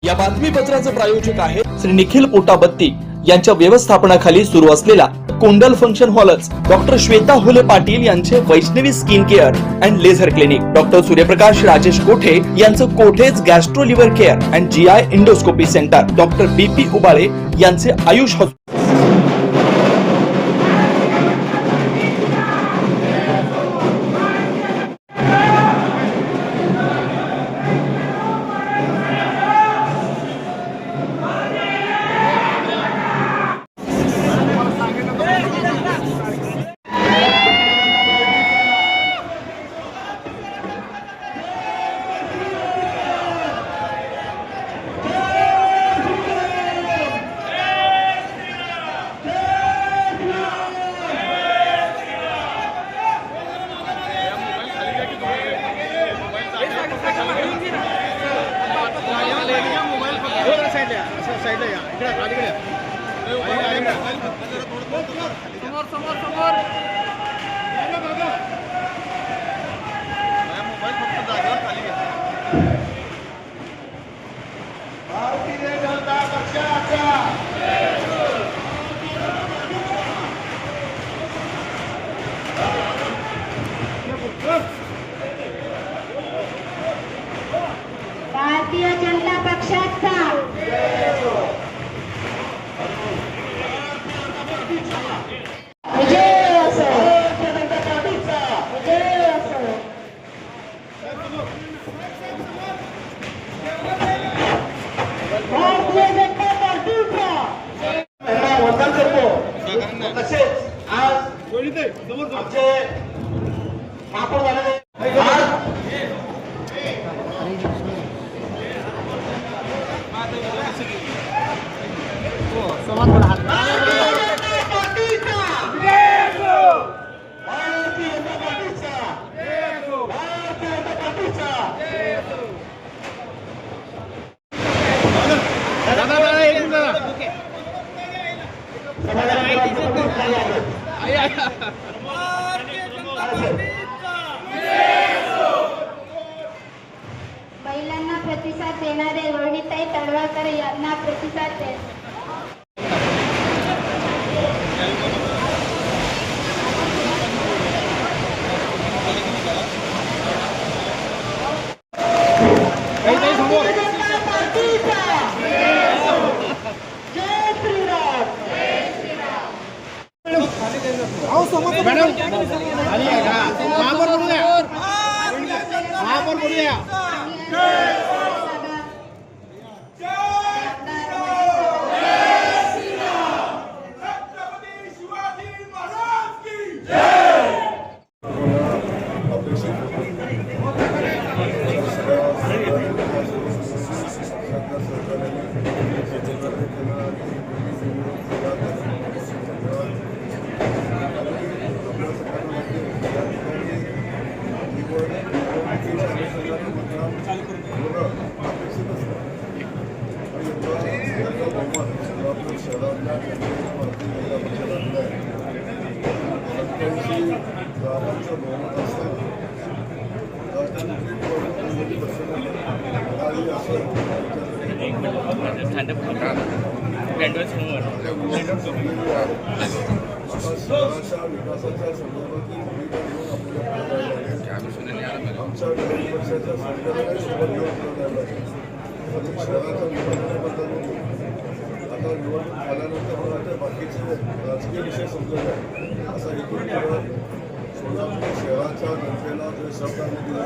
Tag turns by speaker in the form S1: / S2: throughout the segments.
S1: या बातमीपत्राचे प्रायोजक आहे श्री निखिल पोटाबत्ती यांच्या व्यवस्थापनाखाली सुरू असलेला कुंडल फंक्शन हॉलच, डॉक्टर श्वेता होले पाटील यांचे Vaishnavi skin care and laser clinic, doctor Suryaprakash Rajesh Kothe यांचं कोठेज gastro liver care and GI endoscopy centre, doctor BP Ubale यांचे आयुष हॉस्पिटल।
S2: भारतीय जनता पक्षाचा विजय असो, विजय असो। भारतीय जनता पार्टीचा
S3: वंदन करतो। तसेच आज आमचे महापौर झालेले
S2: महिलांना प्रतिसाद देणारे रोहिणीताई तळवळकर यांना प्रतिसाद दे। बाकीचे राजकीय विषय समजले असा एकूण सोलापूर शहराच्या जनतेला जे शब्द आम्ही दिला,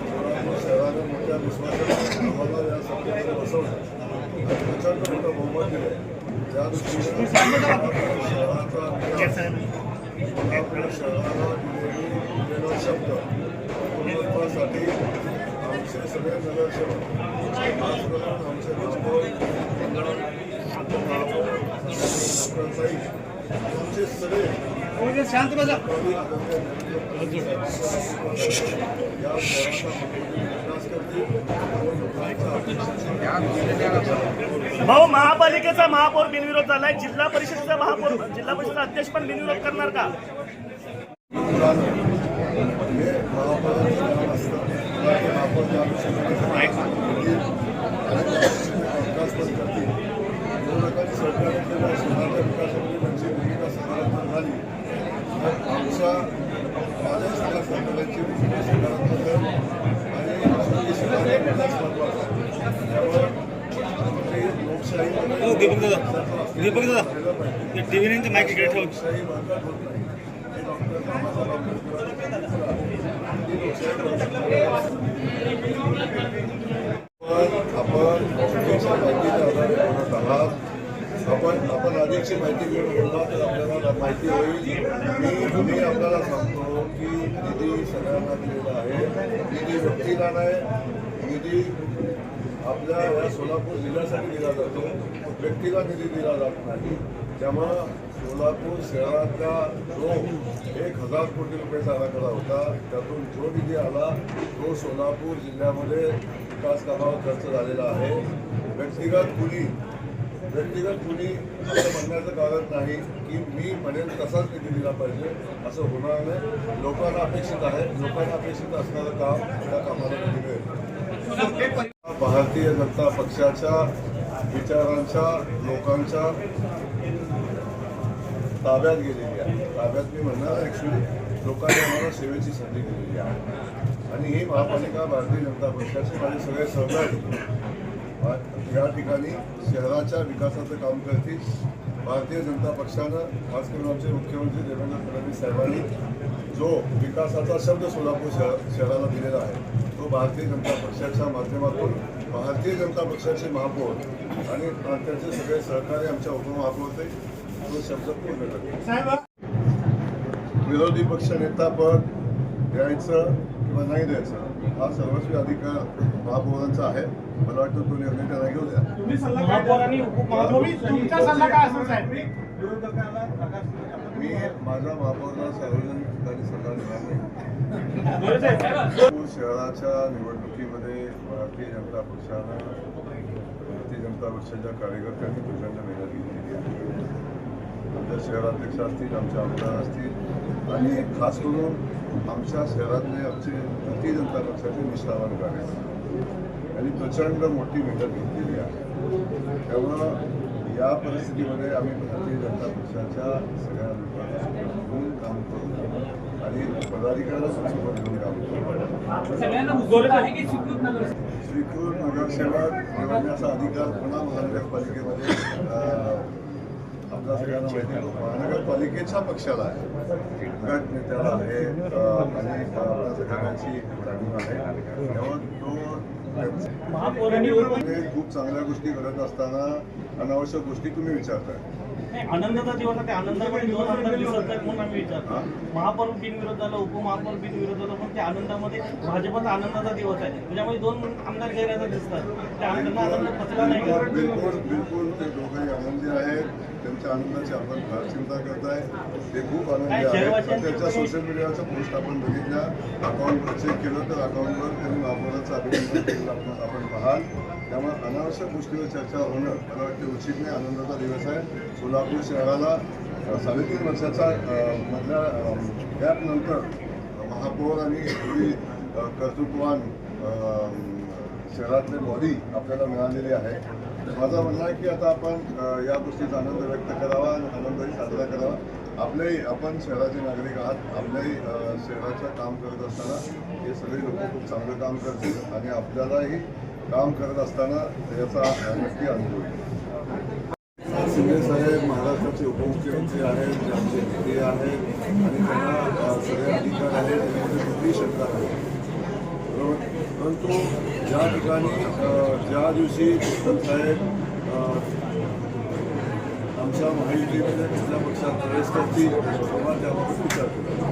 S2: सोलापूर शहराने मोठ्या विश्वासाने आम्हाला या सभेमध्ये बसवलं आणि प्रचंड मोठं बहुमत दिले। त्या दृष्टीने शहराचा सोलापूर शहराला दिलेला शब्द पूर्णत्वासाठी आमचे सगळे नगरसेवक, खास करून आमचे महापौर आमचे सगळे शांत बजा
S4: भाऊ, महापालिकेचा महापौर बिनविरोध झालाय, जिल्हा परिषदेचा महापौर, जिल्हा परिषद अध्यक्ष पण बिनविरोध करणार का?
S3: महापौर
S4: टीव्ही माहिती इकडे ठेवून
S2: लोकशाही बळकट होत नाही. हे डॉक्टर बाबासाहेब आंबेडकरांनी आपण चुकीच्या माहितीचा आधार बनत आहात. आपण अधिकची माहिती घेऊन तर आपल्याला माहिती होईल. मी आपल्याला सांगतो की निधी सगळ्यांना दिलेला आहे. निधी व्यक्तीला नाही, निधी आपल्या या सोलापूर जिल्ह्यासाठी दिला जातो, व्यक्तीला निधी दिला जात नाही. त्यामुळं सोलापूर शहरातला जो 1,000 कोटी रुपयाचा आराखडा होता, त्यातून जो निधी आला तो सोलापूर जिल्ह्यामध्ये विकास कामावर खर्च झालेला आहे. व्यक्तिगत कुणी असं म्हणण्याचं कारण नाही की मी म्हणेन तसाच निधी दिला पाहिजे, असं होणार नाही. लोकांना अपेक्षित आहे, लोकांना अपेक्षित असणारं काम त्या कामाला निधी मिळेल. भारतीय जनता पक्षाच्या विचारांच्या लोकांच्या ताब्यात गेलेली आहे. ताब्यात मी म्हणणार ॲक्च्युली लोकांनी आम्हाला सेवेची संधी दिलेली आहे. आणि ही महापालिका भारतीय जनता पक्षाचे माझे सगळे सहकारी या ठिकाणी शहराच्या विकासाचं काम करतील. भारतीय जनता पक्षानं खास करून आमचे मुख्यमंत्री देवेंद्र फडणवीस साहेबांनी जो विकासाचा शब्द सोलापूर शहराला दिलेला आहे तो भारतीय जनता पक्षाच्या माध्यमातून भारतीय जनता पक्षाचे महापौर आणि त्यांचे सगळे सहकारी आमच्या उपमहापौर तो शब्द पूर्ण करतील. विरोधी पक्ष नेतापद द्यायचं किंवा नाही द्यायचं हा सर्वस्वी अधिकार महापौरांचा आहे. मला वाटतं तो निर्णय त्यांना घेऊ द्या. मी माझ्या महापौराला सार्वजनिक ठिकाणी सल्ला देणार नाही. शहराच्या निवडणुकीमध्ये भारतीय जनता पक्षाच्या कार्यकर्त्यांनी प्रचंड मेहनत घेतलेली आहे. आमच्या शहराध्यक्ष असतील, आमचे आमदार असतील आणि खास करून आमच्या शहरातले आमचे भारतीय जनता पक्षाचे निष्ठावान कार्यकर्ते यांनी प्रचंड मोठी मेहनत घेतलेली आहे. त्यामुळं या परिस्थितीमध्ये आम्ही भारतीय जनता पक्षाच्या सगळ्या लोकांना घेऊन काम करू आणि पदाधिकाऱ्यांना सोबत घेऊन काम करू. स्वीकृत नगरसेवक निवडण्याचा अधिकार पुन्हा महानगरपालिकेमध्ये आपल्या सगळ्यांना माहिती आहे महानगरपालिकेच्या पक्षाला आहे, गट नेत्याला आहे आणि आपल्या सगळ्यांची जाणीव आहे. त्यामुळे तो खूप चांगल्या गोष्टी करत असताना अनावश्यक गोष्टी तुम्ही विचारताय.
S4: आनंदाचा दिवस आहे, आनंदामध्ये दोन आमदार दिसत आहेत म्हणून आम्ही विचारतो. महापौर बिनविरोध झालं, उपमहापौर बिनविरोध झालं, पण त्या आनंदामध्ये भाजपचा आनंदाचा दिवस आहे, त्याच्यामध्ये दोन आमदार गैरहजर दिसतात. त्या आनंद पचला नाही का?
S2: बिलकुल ते दोघंही आनंदी आहेत. त्यांच्या आनंदाची आपण फार चिंता करताय. ते खूप आनंदी आहेत. त्यांच्या सोशल मीडियाच्या पोस्ट आपण बघितल्या, अकाउंटवर चेक केलं तर अकाउंटवर त्यांनी महापौराचं अभिनंदन केलं आपण पाहाल. त्यामुळे अनावश्यक गोष्टीवर चर्चा होणं मला वाटतं उचित नाही. आनंदाचा दिवस आहे. सोलापूर शहराला 3.5 वर्षाचा मधल्या गॅपनंतर महापौर आणि एवढी कर्तृत्ववान शहरातले बॉडी आपल्याला मिळालेली आहे. माझं म्हणणं आहे की आता आपण या गोष्टीचा आनंद व्यक्त करावा आणि आनंदही साजरा करावा. आपण शहराचे नागरिक आहात. आपल्याही शहराचं काम करत असताना हे सगळे लोक खूप चांगलं काम करतील आणि आपल्यालाही काम करत असताना याचा नक्की अनुभव येईल. शिंदे साहेब महाराष्ट्राचे उपमुख्यमंत्री आहेत, आमचे नेते आहेत आणि त्यांना सगळे अधिकार आहेत, त्याच्यामध्ये कुठलीही शंका नाही. बरोबर. परंतु ज्या ठिकाणी ज्या दिवशी साहेब आमच्या महायुतीमध्ये कुठल्या पक्षात प्रवेश करतील तेव्हा त्याबाबत विचार केला.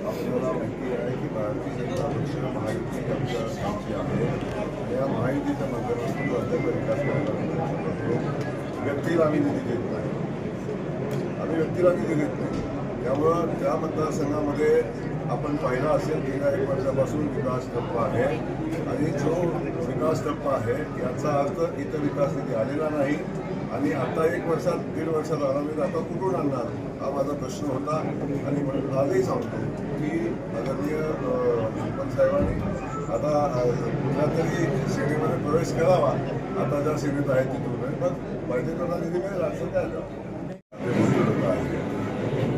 S2: आपल्याला माहिती आहे की भारतीय जनता पक्ष महायुती आमची आहे. या महायुतीच्या माध्यमातून राज्याचा विकास करायला व्यक्तीला आम्ही निधी देत नाही. आम्ही व्यक्तीला निधी देत नाही. त्यामुळं त्या मतदारसंघामध्ये आपण पाहिला असेल गेल्या 1 वर्षापासून विकास ठप्प आहे आणि जो विकास ठप्प आहे याचा अर्थ इथं विकास निधी आलेला नाही आणि आता 1 वर्षात 1.5 वर्षात आला मी आता कुठून आणणार हा माझा प्रश्न होता. आणि म्हणून आजही सांगतो की आदरणीय साहेबांनी आता कुठल्या तरी सेनेमध्ये प्रवेश करावा. आता ज्या सेनेत आहे तिथून मग पाहिजे तेवढा निधी मिळेल असं काय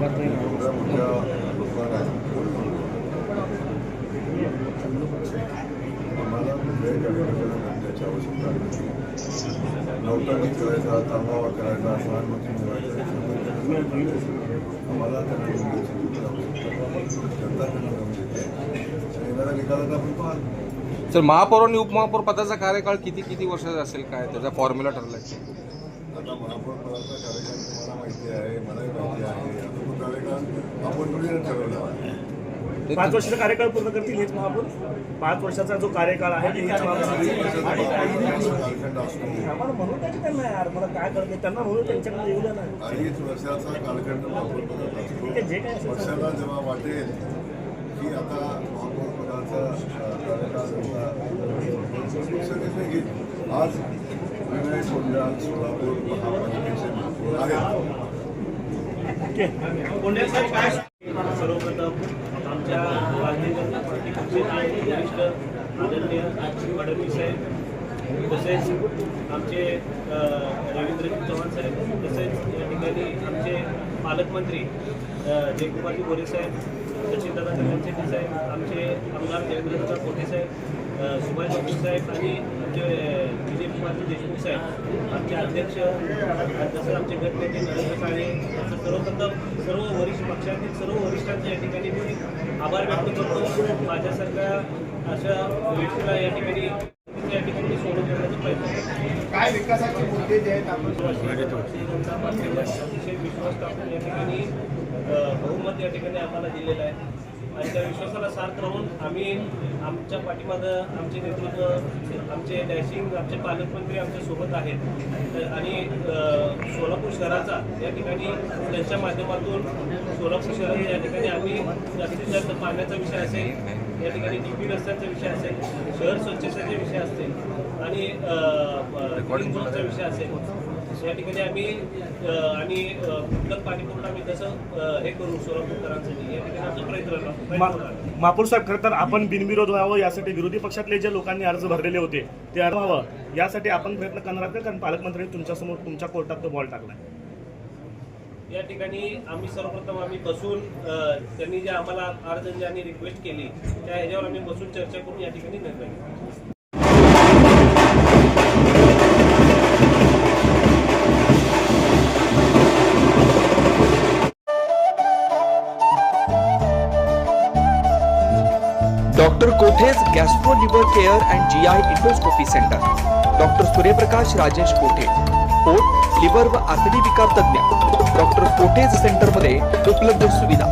S2: एवढ्या मोठ्या लोकांना आम्हाला कुठल्याही कार्यकर्त्याला डॉक्टरांनी करायचा, चांगला करायचा, सहानुभूती मिळवायचा, आम्हाला त्यांना जनता त्यांना गम देते आणि येणाऱ्या निकालात आपण पाहतो.
S5: सर, महापौर आणि उपमहापौर पदाचा कार्यकाळ किती वर्षाचा असेल, काय त्याचा फॉर्म्युला ठरलाय?
S2: आता महापौर पदाचा कार्यकाळ तुम्हाला माहिती आहे, मलाही माहिती आहे. आता तो कार्यकाळ आपण थोडी ठरवला आहे.
S6: 5 वर्षाचा कार्यकाळ पूर्ण करतील हेच महापौर. 5 वर्षाचा जो कार्यकाळ आहे ते हेच महापौर.
S2: कालखंड असतो.
S6: आम्हाला म्हणून काय त्यांना यार, मला काय करते त्यांना म्हणून त्यांच्याकडे येऊ द्या ना.
S2: 2.5 वर्षाचा कालखंड महापौर पदाचा असतो.
S6: ठीक आहे, जे काय असेल
S2: पक्षाला जेव्हा वाटेल की आता महापौर पदाचा कार्यकाळ पक्षाने घेईल. आज विनय कोंडाल सोलापूर महापालिकेचे महापौर आहेत.
S4: कोंडे साहेब काय सर्वप्रथम आमच्या भारतीय जनता पार्टी पक्षाचे वरिष्ठ आदरणीय फडणवीस साहेब, तसेच आमचे रवींद्र चव्हाण साहेब, तसेच या ठिकाणी आमचे पालकमंत्री जयकुमारजी गोरे साहेब, सचिनदादा कल्याणशेट्टी साहेब, आमचे आमदार देवेंद्रदादा कोटे साहेब, सुभाष बाबू साहेब आणि आमचे विजय कुमारजी देशमुख साहेब, आमचे अध्यक्ष, तसंच आमचे गटनेते नरेंद्र काळे, तसं सर्वप्रथम सर्व वरिष्ठ पक्षातील सर्व वरिष्ठांचे या ठिकाणी मी आभार व्यक्त करतो. माझ्यासारख्या अशा व्यक्तीला या ठिकाणी सोडून देण्याचा प्रयत्न करतो.
S3: काय विकासाचे मुद्दे जे आहेत आपण
S4: भारतीय जनता पार्टीला अतिशय विश्वास टाकून या ठिकाणी बहुमत या ठिकाणी आम्हाला दिलेलं आहे आणि त्या विश्वासाला सार्थ राहून आम्ही आमच्या पाठीमागं आमचे नेतृत्व, आमचे डॅशिंग, आमचे पालकमंत्री आमच्या सोबत आहेत आणि सोलापूर शहराचा या ठिकाणी त्यांच्या माध्यमातून सोलापूर शहर या ठिकाणी आम्ही जास्तीत जास्त पाण्याचा विषय असेल, या ठिकाणी डीपी रस्त्यांचा विषय असेल, शहर स्वच्छतेचे विषय असतील आणि झोनचा विषय असेल, या ठिकाणी आम्ही आणि कुठलं पाणी पुरवठा आम्ही तसं हे करू सोलापूरकरांसाठी या ठिकाणी आमचा प्रयत्न
S6: महापौर साहेब, खरं तर आपण बिनविरोध व्हावं यासाठी विरोधी पक्षातले जे लोकांनी अर्ज भरलेले होते ते अर्ज व्हावं यासाठी आपण प्रयत्न करणार आहोत, कारण पालकमंत्र्यांनी तुमच्यासमोर तुमच्या कोर्टात तो बॉल टाकलाय.
S4: या ठिकाणी आम्ही सर्वप्रथम आम्ही बसून त्यांनी जे आम्हाला अर्ज ज्यांनी रिक्वेस्ट केली त्या ह्याच्यावर आम्ही बसून चर्चा करून या ठिकाणी निर्णय घेऊ.
S1: डॉक्टर कोठेज gastro liver care and GI endoscopy centre, doctor Suryaprakash Rajesh कोठे, पोट, लिव्हर व आतडी विकार तज्ञ. डॉक्टर कोठेज सेंटरमध्ये उपलब्ध सुविधा: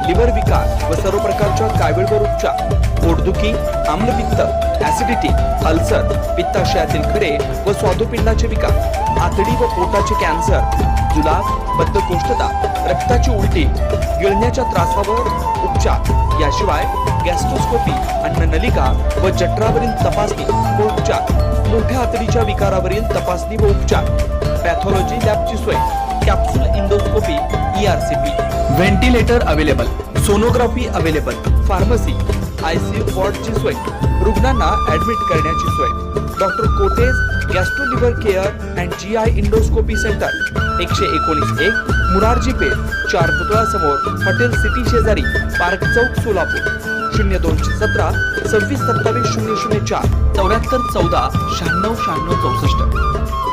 S1: लिव्हर विकार व सर्व प्रकारच्या कावीळवर उपचार, पोटदुखी, आम्लपित्त, ऍसिडिटी, अल्सर, पित्ताशयातील खडे व स्वादुपिंडाचे विकार, आतडी व पोटाचे कॅन्सर, जुलाब, बद्धकोष्ठता, रक्ताची उलटी, गिळण्याच्या त्रासावर उपचार. याशिवाय गॅस्ट्रोस्कोपी, अन्ननलिका व जठरावरील तपासणी व उपचार, मोठ्या आतडीच्या विकारावरील तपासणी व उपचार, पॅथॉलॉजी लॅबची सोय, capsule endoscopy, ERCP, ventilator available, sonography available, pharmacy, ICU वॉर्डची सोय, रुग्णांना ऍडमिट करण्याची सोय. डॉक्टर कोटेज gastro liver care and GI endoscopy centre, 119 Murarji Peth, 4 पुतळा समोर, हॉटेल सिटी शेजारी, पार्क चौक, सोलापूर. 0217 26 27 004 74 14 96 96 64.